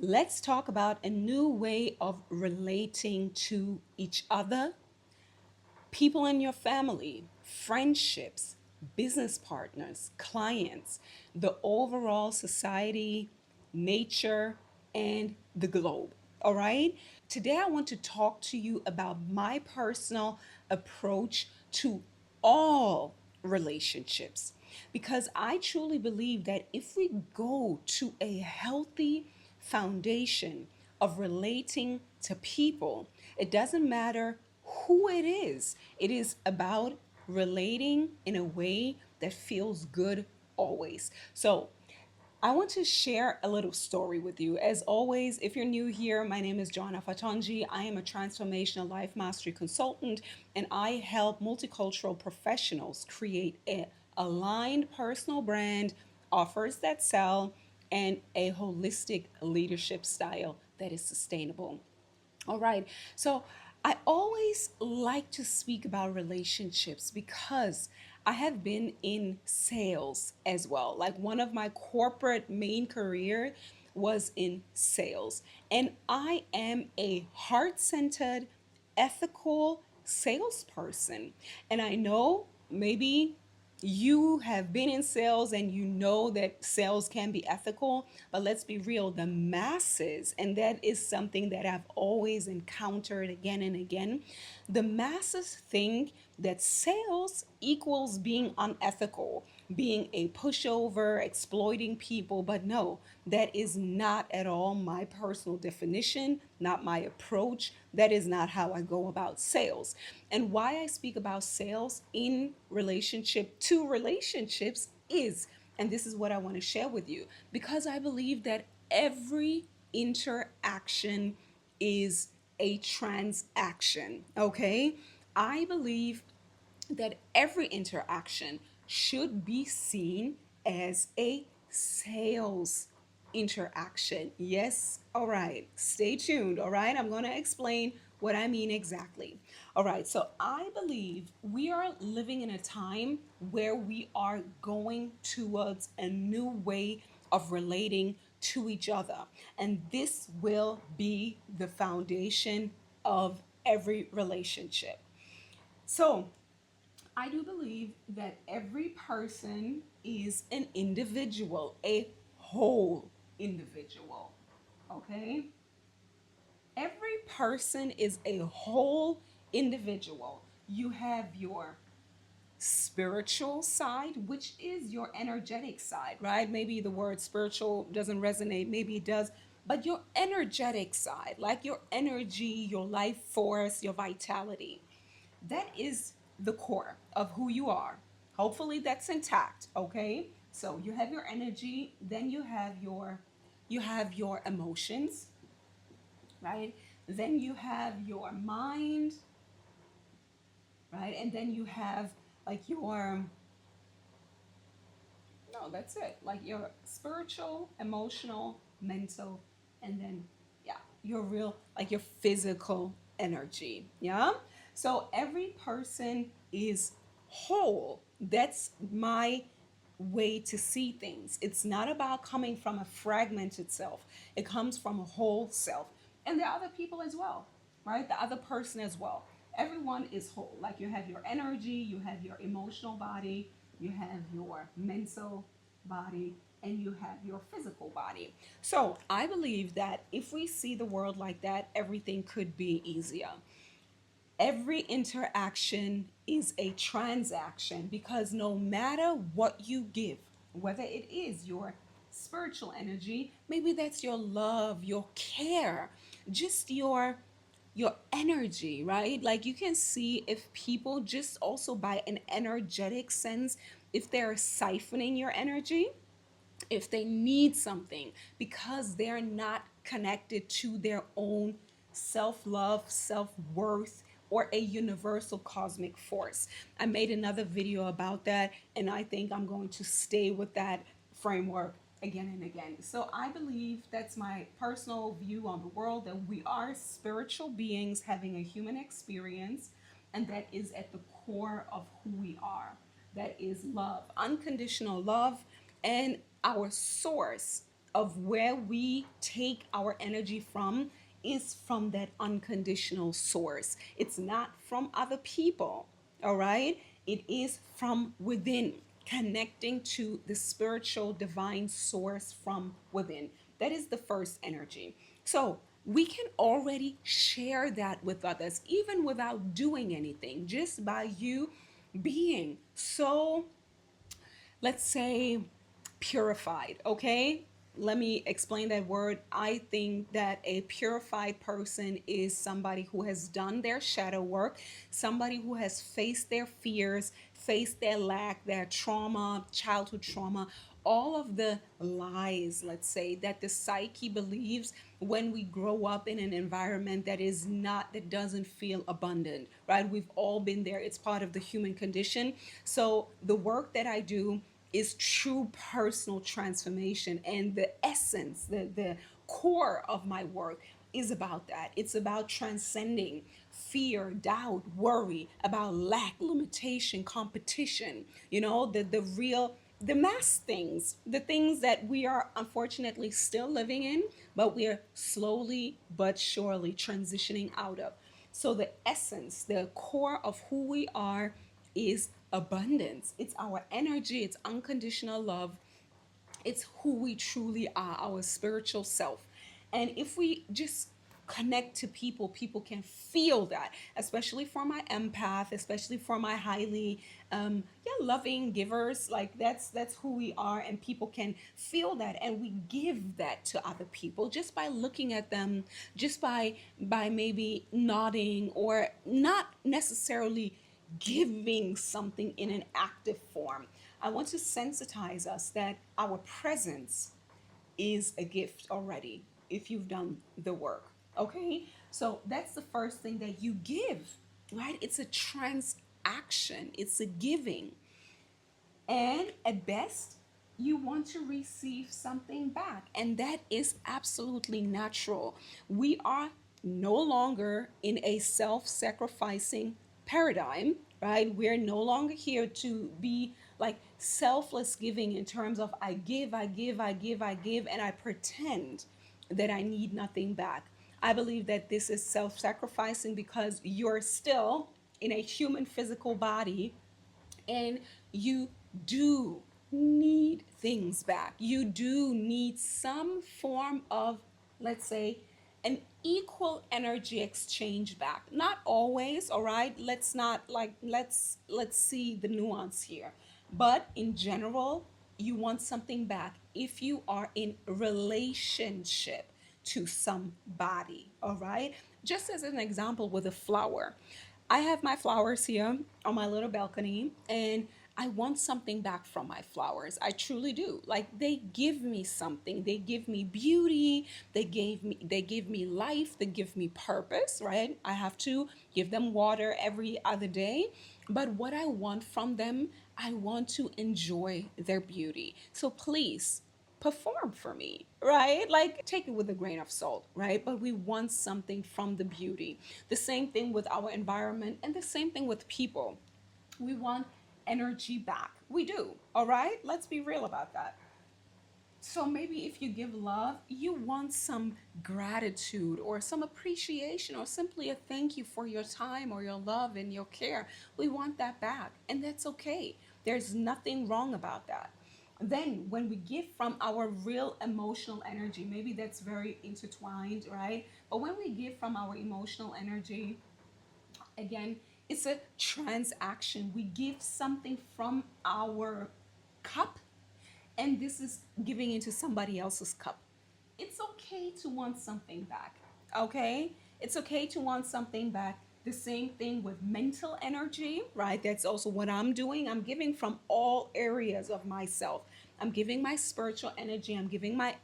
Let's talk about a new way of relating to each other, people in your family, friendships, business partners, clients, the overall society, nature, and the globe. All right? Today, I want to talk to you about my personal approach to all relationships because I truly believe that if we go to a healthy foundation of relating to people, it doesn't matter who it is about relating in a way that feels good always. So, I want to share a little story with you. As always, if you're new here, my name is Joana Fartouney. I am a transformational life mastery consultant, and I help multicultural professionals create a aligned personal brand, offers that sell, and a holistic leadership style that is sustainable. All right. So I always like to speak about relationships because I have been in sales as well. Like one of my corporate main career was in sales. And I am a heart-centered, ethical salesperson. And I know maybe you have been in sales and you know that sales can be ethical, but let's be real, the masses, and that is something that I've always encountered again and again, the masses think that sales equals being unethical, being a pushover, exploiting people, but no, that is not at all my personal definition, not my approach. That is not how I go about sales. And why I speak about sales in relationship to relationships is, and this is what I want to share with you, because I believe that every interaction is a transaction, okay? I believe that every interaction should be seen as a sales interaction. Yes, all right, stay tuned. All right, I'm going to explain what I mean exactly. All right, so I believe we are living in a time where we are going towards a new way of relating to each other, and this will be the foundation of every relationship. So, I do believe that every person is an individual, a whole individual. Okay? Every person is a whole individual. You have your spiritual side, which is your energetic side, right? Maybe the word spiritual doesn't resonate, maybe it does, but your energetic side, like your energy, your life force, your vitality, that is the core of who you are. Hopefully that's intact, okay? So you have your energy, then you have your emotions, right? Then you have your mind, right? And then you have like your no, that's it. Like your spiritual, emotional, mental, and then yeah, your real like your physical energy. Yeah? So every person is whole. That's my way to see things. It's not about coming from a fragmented self. It comes from a whole self. And there are other people as well, right? The other person as well. Everyone is whole. Like you have your energy, you have your emotional body, you have your mental body, and you have your physical body. So I believe that if we see the world like that, everything could be easier. Every interaction is a transaction because no matter what you give, whether it is your spiritual energy, maybe that's your love, your care, just your energy, right? Like you can see if people just also by an energetic sense, if they're siphoning your energy, if they need something because they're not connected to their own self love, self worth, or a universal cosmic force. I made another video about that, and I think I'm going to stay with that framework again and again. So I believe that's my personal view on the world, that we are spiritual beings having a human experience, and that is at the core of who we are. That is love, unconditional love, and our source. of where we take our energy from is from that unconditional source. It's not from other people, all right? It is from within, connecting to the spiritual divine source from within. That is the first energy. So we can already share that with others, even without doing anything, just by you being so, let's say, purified, okay? Let me explain that word. I think that a purified person is somebody who has done their shadow work, somebody who has faced their fears, faced their lack, their trauma, childhood trauma, all of the lies, let's say, that the psyche believes when we grow up in an environment that is not, that doesn't feel abundant, right? We've all been there. It's part of the human condition. So the work that I do is true personal transformation, and the essence, the core of my work is about that. It's about transcending fear, doubt, worry, about lack, limitation, competition, the real, the mass things, the things that we are unfortunately still living in, but we are slowly but surely transitioning out of. So the essence, the core of who we are is abundance. It's our energy, it's unconditional love, it's who we truly are, our spiritual self. And if we just connect to people, people can feel that, especially for my empath, especially for my highly loving givers. Like that's who we are, and people can feel that, and we give that to other people just by looking at them, just by maybe nodding, or not necessarily giving something in an active form. I want to sensitize us that our presence is a gift already if you've done the work. Okay? So that's the first thing, that you give, right? It's a transaction, it's a giving. And at best, you want to receive something back. And that is absolutely natural. We are no longer in a self sacrificing paradigm, right? We're no longer here to be like selfless giving in terms of I give, I give, I give, I give, and I pretend that I need nothing back. I believe that this is self sacrificing because you're still in a human physical body, and you do need things back. You do need some form of, let's say, an equal energy exchange back. Not always, all right? Let's not like let's see the nuance here. But in general, you want something back if you are in relationship to somebody, all right? Just as an example with a flower. I have my flowers here on my little balcony, and I want something back from my flowers. I truly do. Like, they give me something. They give me beauty. They give me life. They give me purpose, right? I have to give them water every other day. But what I want from them, I want to enjoy their beauty. So please perform for me, right? Like, take it with a grain of salt, right? But we want something from the beauty. The same thing with our environment, and the same thing with people. We want energy back. We do, all right? Let's be real about that. So maybe if you give love, you want some gratitude or some appreciation, or simply a thank you for your time or your love and your care. We want that back, and that's okay. There's nothing wrong about that. Then when we give from our real emotional energy, maybe that's very intertwined, right? But when we give from our emotional energy, again, it's a transaction. We give something from our cup, and this is giving into somebody else's cup. It's okay to want something back. Okay? It's okay to want something back. The same thing with mental energy, right? That's also what I'm doing. I'm giving from all areas of myself. I'm giving my spiritual energy. I'm giving my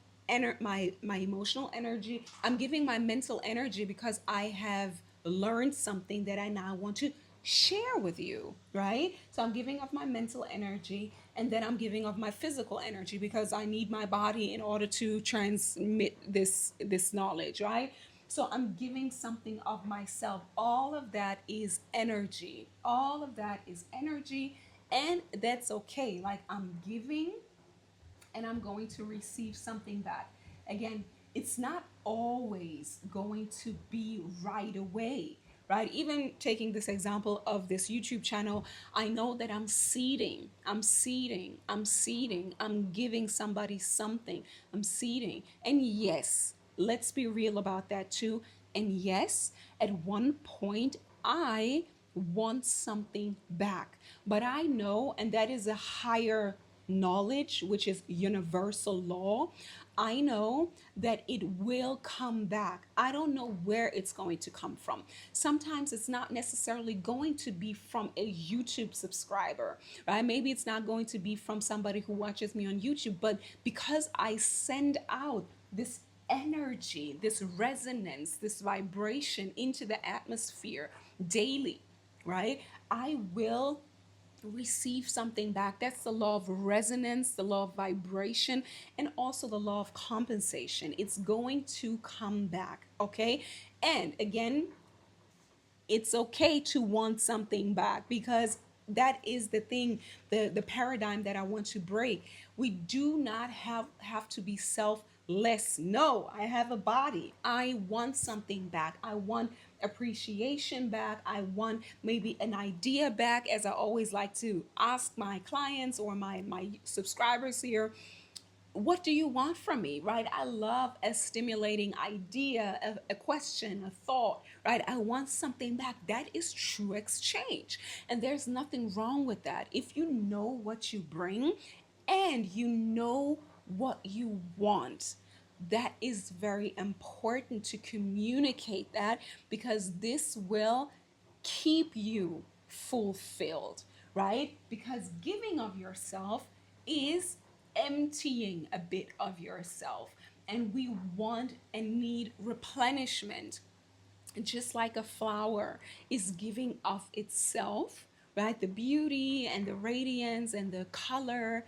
emotional energy. I'm giving my mental energy because I have learned something that I now want to share with you, right? So I'm giving of my mental energy, and then I'm giving of my physical energy because I need my body in order to transmit this knowledge, right? So I'm giving something of myself. All of that is energy. All of that is energy, and that's okay. Like, I'm giving, and I'm going to receive something back. Again, it's not always going to be right away, right? Even taking this example of this YouTube channel, I know that I'm giving somebody something, I'm seeding. And yes, let's be real about that too. And yes, at one point, I want something back. But I know, and that is a higher knowledge, which is universal law. I know that it will come back. I don't know where it's going to come from. Sometimes it's not necessarily going to be from a YouTube subscriber, right? Maybe it's not going to be from somebody who watches me on YouTube, but because I send out this energy, this resonance, this vibration into the atmosphere daily, right? I will receive something back. That's the law of resonance, the law of vibration, and also the law of compensation. It's going to come back, okay? And again, it's okay to want something back, because that is the thing, the paradigm that I want to break. We do not have to be selfless. No, I have a body, I want something back, I want appreciation back, I want maybe an idea back, as I always like to ask my clients or my subscribers here, what do you want from me, right? I love a stimulating idea, a question, a thought, right? I want something back. That is true exchange, and there's nothing wrong with that. If you know what you bring and you know what you want, that is very important to communicate that, because this will keep you fulfilled, right? Because giving of yourself is emptying a bit of yourself, and we want and need replenishment, just like a flower is giving of itself, right? The beauty and the radiance and the color,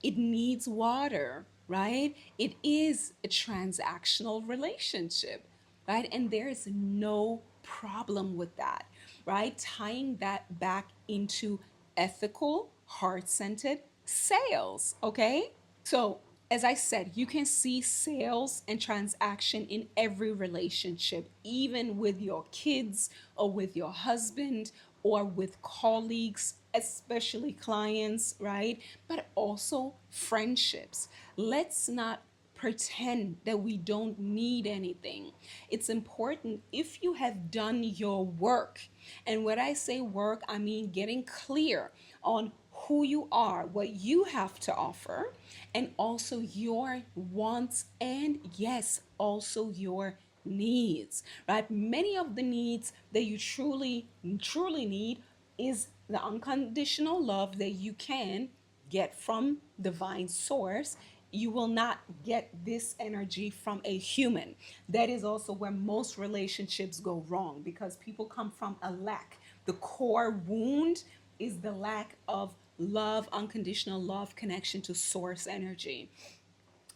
it needs water, right? It is a transactional relationship, right? And there is no problem with that, right? Tying that back into ethical, heart centered sales, okay? So, as I said, you can see sales and transaction in every relationship, even with your kids or with your husband or with colleagues, especially clients, right? But also friendships. Let's not pretend that we don't need anything. It's important, if you have done your work, and when I say work, I mean getting clear on who you are, what you have to offer, and also your wants, and yes, also your needs, right? Many of the needs that you truly need is the unconditional love that you can get from divine source. You will not get this energy from a human. That is also where most relationships go wrong, because people come from a lack. The core wound is the lack of love, unconditional love, connection to source energy.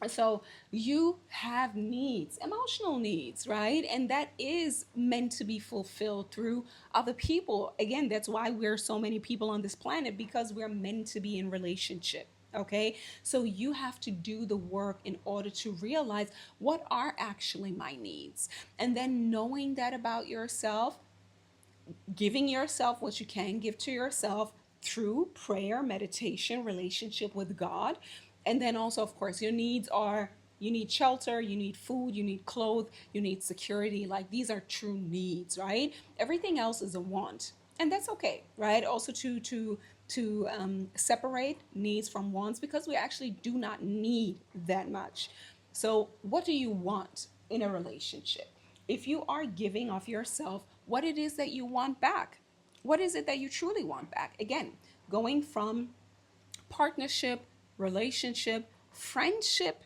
So you have needs, emotional needs, right? And that is meant to be fulfilled through other people. Again, that's why we're so many people on this planet, because we're meant to be in relationship. Okay, so you have to do the work in order to realize what are actually my needs. And then knowing that about yourself, giving yourself what you can give to yourself through prayer, meditation, relationship with God. And then also, of course, your needs are, you need shelter, you need food, you need clothes, you need security. Like, these are true needs, right? Everything else is a want. And that's okay, right? Also to separate needs from wants, because we actually do not need that much. So, what do you want in a relationship? If you are giving of yourself, what it is that you want back. What is it that you truly want back? Again, going from partnership, relationship, friendship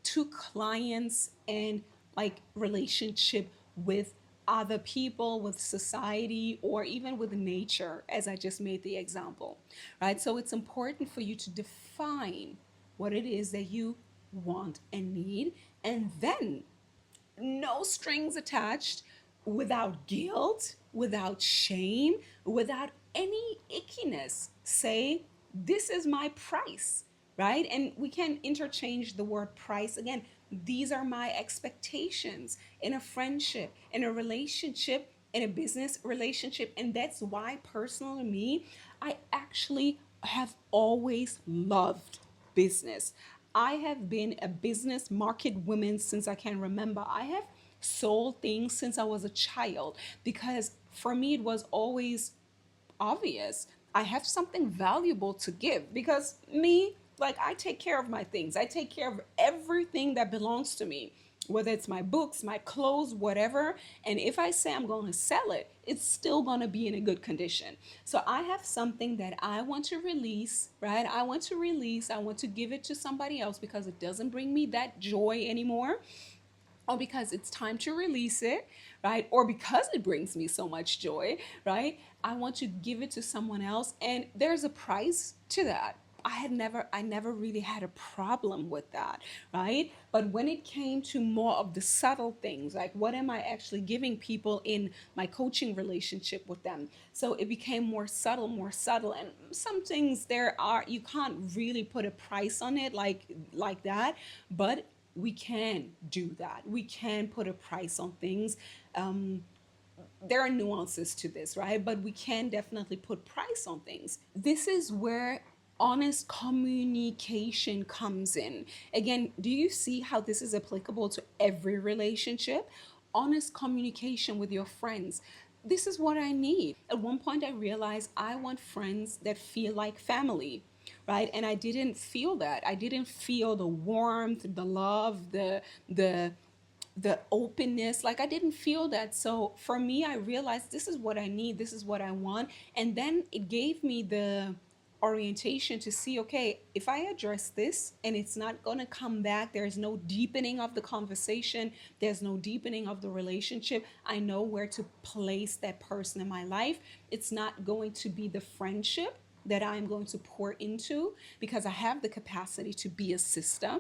to clients, and like relationship with other people, with society, or even with nature, as I just made the example, right? So it's important for you to define what it is that you want and need, and then no strings attached, without guilt, without shame, without any ickiness. Say, this is my price. right? And we can interchange the word price again. These are my expectations in a friendship, in a relationship, in a business relationship. And that's why, personally, me, I actually have always loved business. I have been a business market woman since I can remember. I have sold things since I was a child because for me it was always obvious. I have something valuable to give because me, like, I take care of my things. I take care of everything that belongs to me, whether it's my books, my clothes, whatever. And if I say I'm going to sell it, it's still going to be in a good condition. So I have something that I want to release, right? I want to release, I want to give it to somebody else because it doesn't bring me that joy anymore, or because it's time to release it, right? Or because it brings me so much joy, right? I want to give it to someone else. And there's a price to that. I never really had a problem with that, right? But when it came to more of the subtle things, like what am I actually giving people in my coaching relationship with them? So it became more subtle. And some things there are, you can't really put a price on it like that. But we can do that. We can put a price on things. There are nuances to this, right? But we can definitely put price on things. This is where honest communication comes in. Again, do you see how this is applicable to every relationship? Honest communication with your friends. This is what I need. At one point, I realized I want friends that feel like family, right? And I didn't feel that. I didn't feel the warmth, the love, the the openness. Like, I didn't feel that. So for me, I realized this is what I need, this is what I want. And then it gave me the orientation to see, okay, if I address this and it's not going to come back, there's no deepening of the conversation, there's no deepening of the relationship, I know where to place that person in my life. It's not going to be the friendship that I'm going to pour into because I have the capacity to be a sister,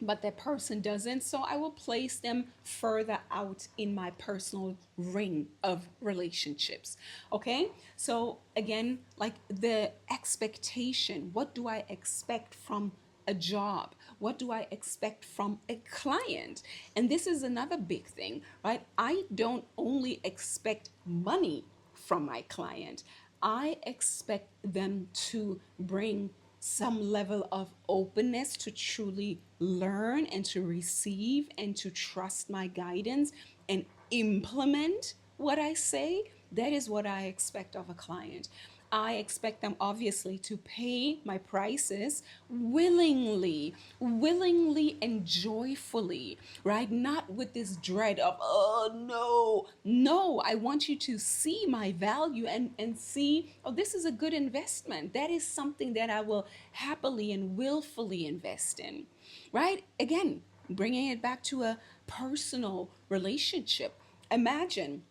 but that person doesn't. So I will place them further out in my personal ring of relationships. Okay. So again, like the expectation, what do I expect from a job? What do I expect from a client? And this is another big thing, right? I don't only expect money from my client, I expect them to bring some level of openness to truly learn and to receive and to trust my guidance and implement what I say. That is what I expect of a client. I expect them obviously to pay my prices willingly and joyfully, right? Not with this dread of, oh no. No, I want you to see my value and see, oh, this is a good investment. That is something that I will happily and willfully invest in, right? Again, bringing it back to a personal relationship. Imagine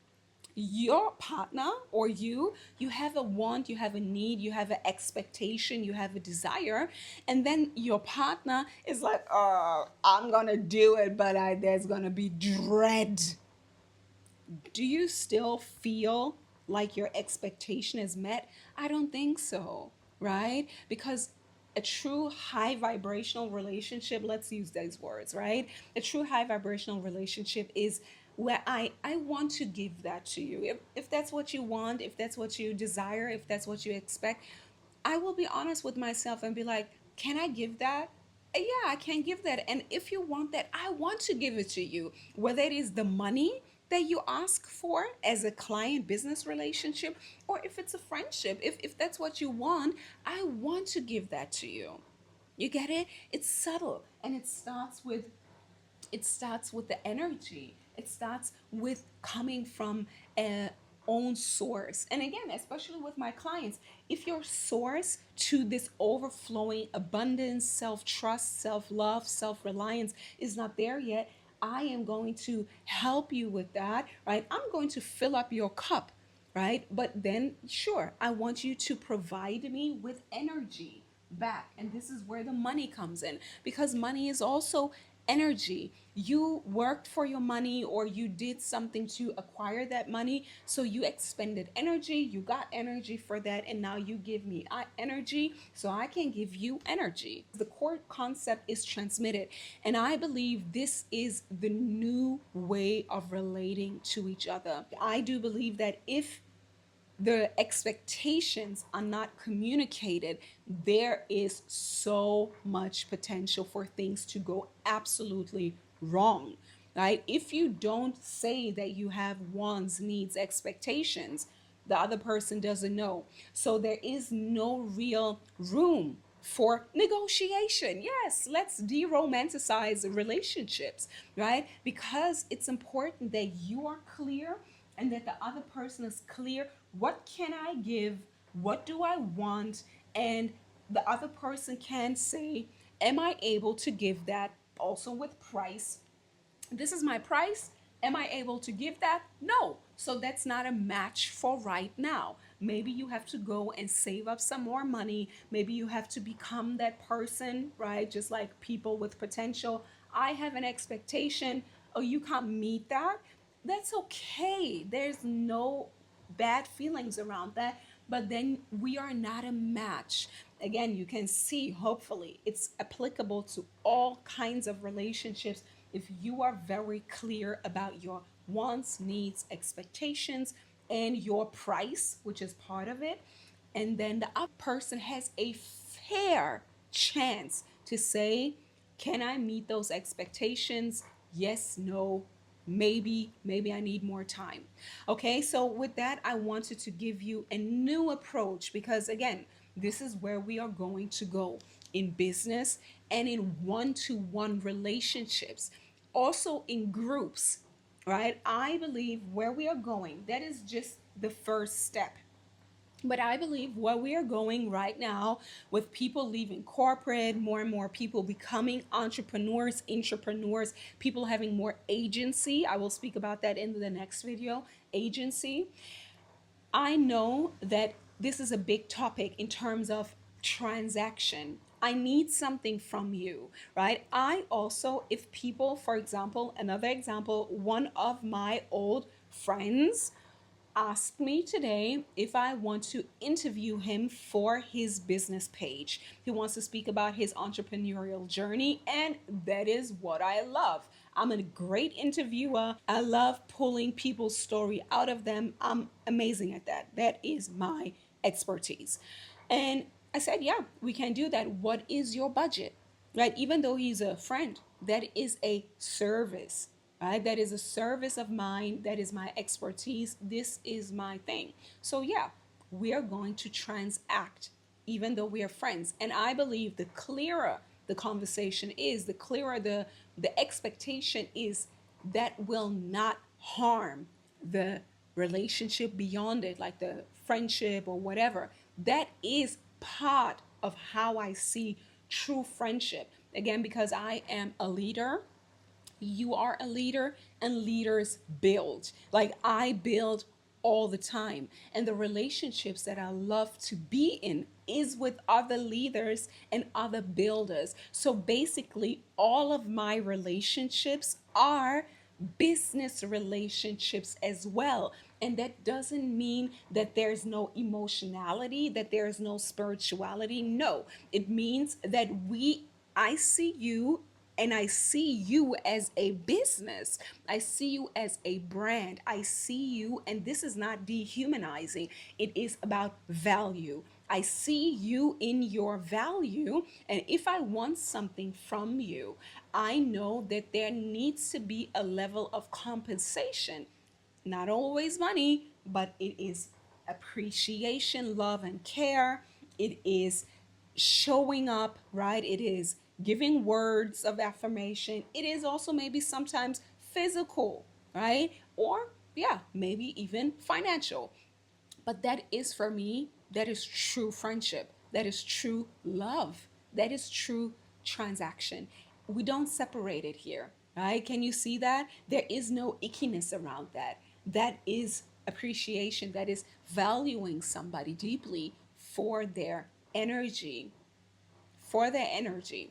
your partner or you have a want, you have a need, you have an expectation, you have a desire, and then your partner is like, oh, I'm gonna do it, but there's gonna be dread. Do you still feel like your expectation is met? I don't think so, right? Because a true high vibrational relationship, let's use those words, right? A true high vibrational relationship is where I want to give that to you. If that's what you want, if that's what you desire, if that's what you expect, I will be honest with myself and be like, can I give that? Yeah, I can give that. And if you want that, I want to give it to you. Whether it is the money that you ask for as a client business relationship, or if it's a friendship, if that's what you want, I want to give that to you. You get it? It's subtle, and it starts with the energy. It starts with coming from a own source. And again, especially with my clients, if your source to this overflowing abundance, self-trust, self-love, self-reliance is not there yet, I am going to help you with that, right? I'm going to fill up your cup, right? But then, sure, I want you to provide me with energy back. And this is where the money comes in, because money is also energy. You worked for your money or you did something to acquire that money. So you expended energy, you got energy for that, and now you give me energy so I can give you energy. The core concept is transmitted. And I believe this is the new way of relating to each other. I do believe that if the expectations are not communicated, there is so much potential for things to go absolutely wrong, right? If you don't say that you have wants, needs, expectations, the other person doesn't know. So there is no real room for negotiation. Yes, let's de-romanticize relationships, right? Because it's important that you are clear and that the other person is clear. What can I give? What do I want? And the other person can say, am I able to give that? Also with price, this is my price. Am I able to give that? No. So that's not a match for right now. Maybe you have to go and save up some more money. Maybe you have to become that person, right? Just like people with potential. I have an expectation. Oh, you can't meet that. That's okay. There's no bad feelings around that, but then we are not a match. Again, you can see, hopefully, it's applicable to all kinds of relationships if you are very clear about your wants, needs, expectations, and your price, which is part of it. And then the other person has a fair chance to say, can I meet those expectations? Yes, no, maybe I need more time. Okay, so with that, I wanted to give you a new approach because, again, this is where we are going to go in business and in one-to-one relationships, also in groups, right? I believe where we are going, that is just the first step. But I believe where we are going right now, with people leaving corporate, more and more people becoming entrepreneurs, intrapreneurs, people having more agency. I will speak about that in the next video. Agency. I know that this is a big topic in terms of transaction. I need something from you, right? I also, if people, for example, another example, one of my old friends asked me today if I want to interview him for his business page. He wants to speak about his entrepreneurial journey, and that is what I love. I'm a great interviewer. I love pulling people's story out of them. I'm amazing at that. That is my expertise. And I said, yeah, we can do that. What is your budget? Right? Even though he's a friend, that is a service, right? That is a service of mine. That is my expertise. This is my thing. So yeah, we are going to transact even though we are friends. And I believe the clearer the conversation is, the clearer the expectation is, that will not harm the relationship beyond it, like the friendship or whatever. That is part of how I see true friendship. Again, because I am a leader, you are a leader, and leaders build. Like I build all the time. And the relationships that I love to be in is with other leaders and other builders. So basically, all of my relationships are business relationships as well. And that doesn't mean that there's no emotionality, that there's no spirituality. No, it means that I see you and I see you as a business. I see you as a brand. I see you, and this is not dehumanizing, it is about value. I see you in your value, and if I want something from you, I know that there needs to be a level of compensation. Not always money, but it is appreciation, love, and care. It is showing up, right? It is giving words of affirmation. It is also maybe sometimes physical, right? Or, yeah, maybe even financial. But that is for me, that is true friendship. That is true love. That is true transaction. We don't separate it here, right? Can you see that? There is no ickiness around that. That is appreciation. That is valuing somebody deeply for their energy, for their energy.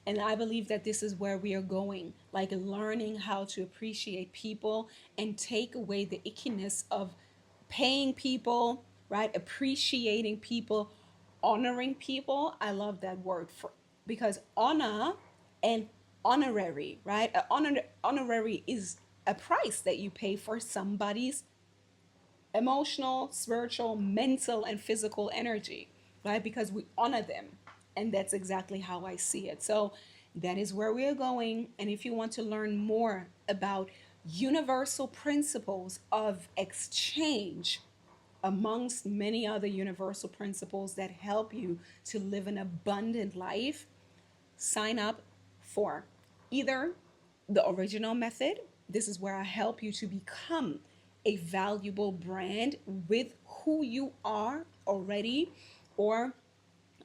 And I believe that this is where we are going, like learning how to appreciate people and take away the ickiness of paying people, right? Appreciating people, honoring people. I love that word for, because honor and honorary, right? Honorary is a price that you pay for somebody's emotional, spiritual, mental, and physical energy, right? Because we honor them. And that's exactly how I see it. So that is where we are going. And if you want to learn more about universal principles of exchange, amongst many other universal principles that help you to live an abundant life, sign up for either the original method. This is where I help you to become a valuable brand with who you are already, or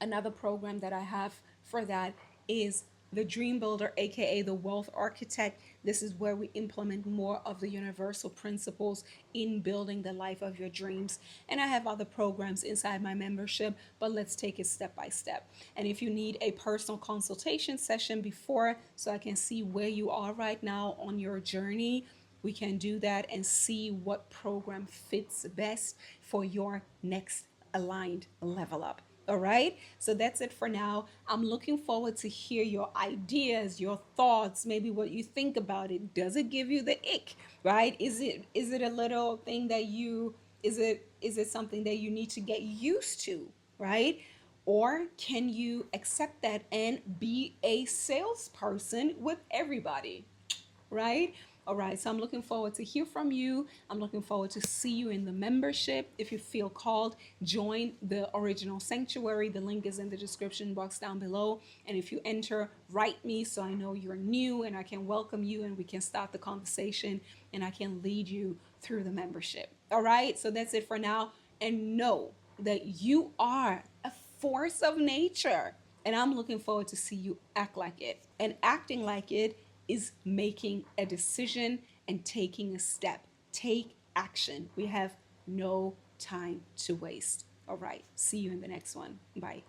another program that I have for that is the Dream Builder, aka the Wealth Architect. This is where we implement more of the universal principles in building the life of your dreams. And I have other programs inside my membership, but let's take it step by step. And if you need a personal consultation session before, so I can see where you are right now on your journey, we can do that and see what program fits best for your next aligned level up. All right. So that's it for now. I'm looking forward to hear your ideas, your thoughts, maybe what you think about it. Does it give you the ick, right? Is it a little thing that you is it something that you need to get used to, right? Or can you accept that and be a salesperson with everybody? Right? All right. So I'm looking forward to hear from you. I'm looking forward to see you in the membership. If you feel called, join the original sanctuary. The link is in the description box down below. And if you enter, write me so I know you're new and I can welcome you and we can start the conversation and I can lead you through the membership. All right. So that's it for now. And know that you are a force of nature. And I'm looking forward to see you act like it. And acting like it is making a decision and taking a step. Take action. We have no time to waste. All right. See you in the next one. Bye.